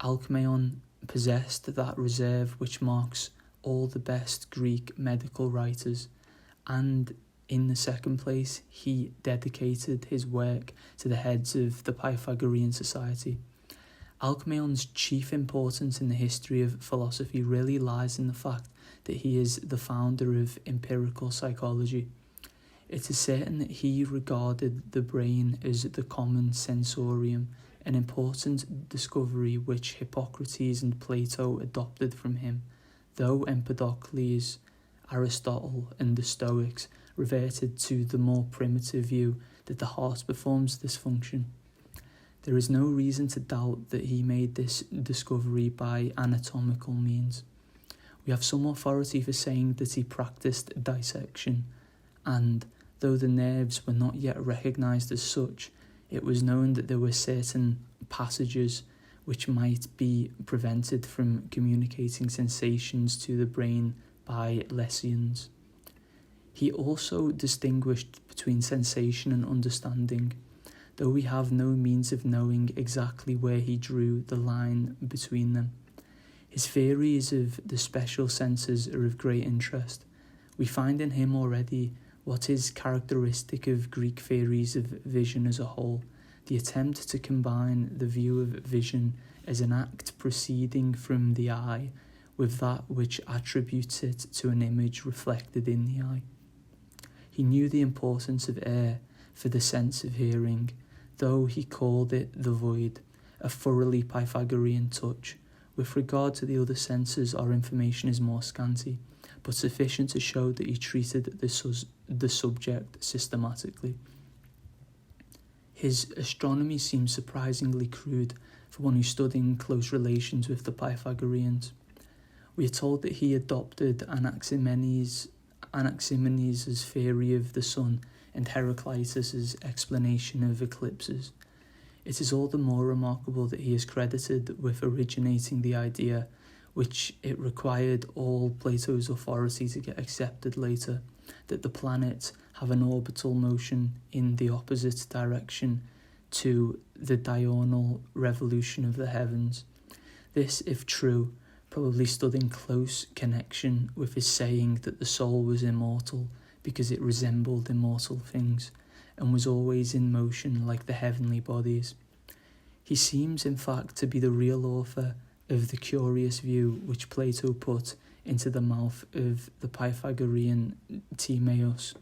Alcmaeon possessed that reserve which marks all the best Greek medical writers, and in the second place, he dedicated his work to the heads of the Pythagorean society. Alcmaeon's chief importance in the history of philosophy really lies in the fact that he is the founder of empirical psychology. It is certain that he regarded the brain as the common sensorium, an important discovery which Hippocrates and Plato adopted from him, though Empedocles, Aristotle, and the Stoics reverted to the more primitive view that the heart performs this function. There is no reason to doubt that he made this discovery by anatomical means. We have some authority for saying that he practiced dissection, and, though the nerves were not yet recognised as such, it was known that there were certain passages which might be prevented from communicating sensations to the brain by lesions. He also distinguished between sensation and understanding, though we have no means of knowing exactly where he drew the line between them. His theories of the special senses are of great interest. We find in him already what is characteristic of Greek theories of vision as a whole, the attempt to combine the view of vision as an act proceeding from the eye with that which attributes it to an image reflected in the eye. He knew the importance of air for the sense of hearing, though he called it the void, a thoroughly Pythagorean touch. With regard to the other senses, our information is more scanty, but sufficient to show that he treated the subject systematically. His astronomy seems surprisingly crude for one who stood in close relations with the Pythagoreans. We are told that he adopted Anaximenes' theory of the sun and Heraclitus' explanation of eclipses. It is all the more remarkable that he is credited with originating the idea, which it required all Plato's authority to get accepted later, that the planets have an orbital motion in the opposite direction to the diurnal revolution of the heavens. This, if true, probably stood in close connection with his saying that the soul was immortal because it resembled immortal things and was always in motion like the heavenly bodies. He seems, in fact, to be the real author of the curious view which Plato put into the mouth of the Pythagorean Timaeus,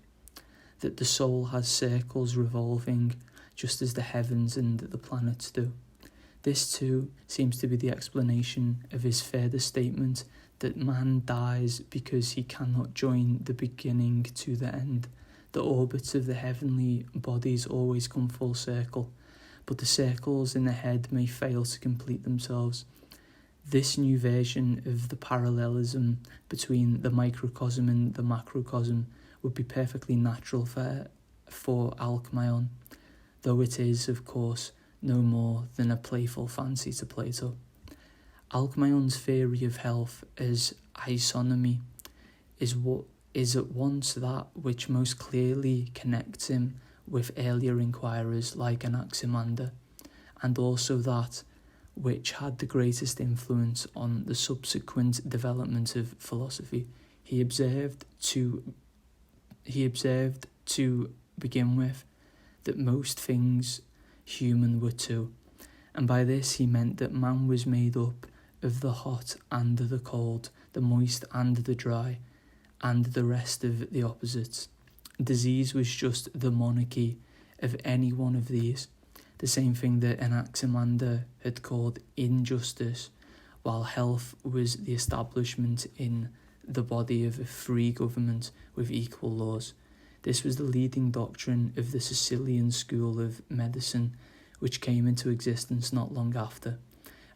that the soul has circles revolving just as the heavens and the planets do. This too seems to be the explanation of his further statement that man dies because he cannot join the beginning to the end. The orbits of the heavenly bodies always come full circle, but the circles in the head may fail to complete themselves. This new version of the parallelism between the microcosm and the macrocosm would be perfectly natural for Alcmaeon, though it is, of course, no more than a playful fancy to Plato. Alcmaeon's theory of health as isonomy is at once that which most clearly connects him with earlier inquirers like Anaximander, and also that which had the greatest influence on the subsequent development of philosophy. He observed to begin with that most things human were too, and by this he meant that man was made up of the hot and the cold, the moist and the dry, and the rest of the opposites. Disease was just the monarchy of any one of these, the same thing that Anaximander had called injustice, while health was the establishment in the body of a free government with equal laws. This was the leading doctrine of the Sicilian school of medicine, which came into existence not long after,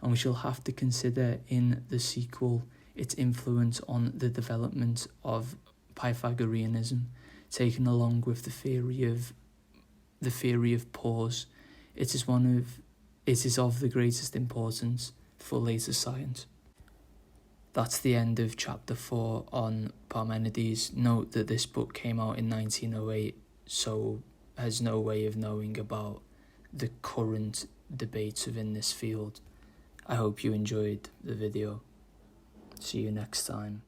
and we shall have to consider in the sequel its influence on the development of Pythagoreanism, taken along with the theory of pause. It is of the greatest importance for later science. That's the end of chapter 4 on Parmenides. Note that this book came out in 1908, so has no way of knowing about the current debates within this field. I hope you enjoyed the video. See you next time.